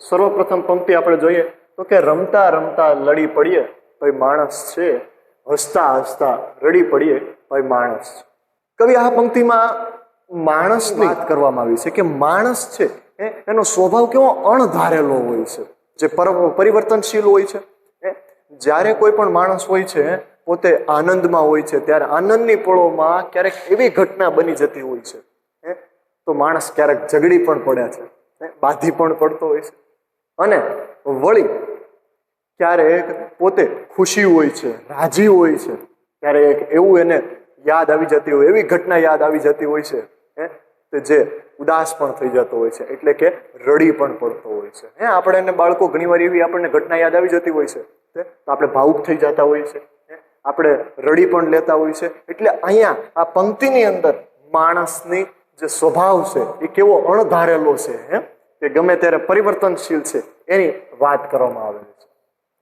સર્વપ્રથમ પંક્તિ આપણે જોઈએ તો કે રમતા રમતા લડી પડીએ ભાઈ માણસ છે, હસતા હસતા રડી પડીએ ભાઈ માણસ છે. કવિ આ પંક્તિમાં માણસની વાત કરવામાં આવી છે કે માણસ છે એનો સ્વભાવ કેવો અણધારેલો હોય છે, જે પરિવર્તનશીલ હોય છે. જ્યારે કોઈ પણ માણસ હોય છે પોતે આનંદમાં હોય છે ત્યારે આનંદની પળોમાં ક્યારેક એવી ઘટના બની જતી હોય છે તો માણસ ક્યારેક ઝઘડી પણ પડે છે, બાધી પણ પડતો હોય છે. અને વળી ક્યારેક પોતે ખુશી હોય છે, રાજી હોય છે, ક્યારેક એવું એને યાદ આવી જતી હોય, એવી ઘટના યાદ આવી જતી હોય છે કે જે ઉદાસ પણ થઈ જતો હોય છે, એટલે કે રડી પણ પડતો હોય છે. આપણે એને બાળકો ઘણીવાર એવી આપણને ઘટના યાદ આવી જતી હોય છે તો આપણે ભાવુક થઈ જતા હોય છે, આપણે રડી પણ લેતા હોય છે. એટલે અહીંયા આ પંક્તિની અંદર માણસની જે સ્વભાવ છે એ કેવો અણધારેલો છે કે ગમે ત્યારે પરિવર્તનશીલ છે એની વાત કરવામાં આવેલી છે.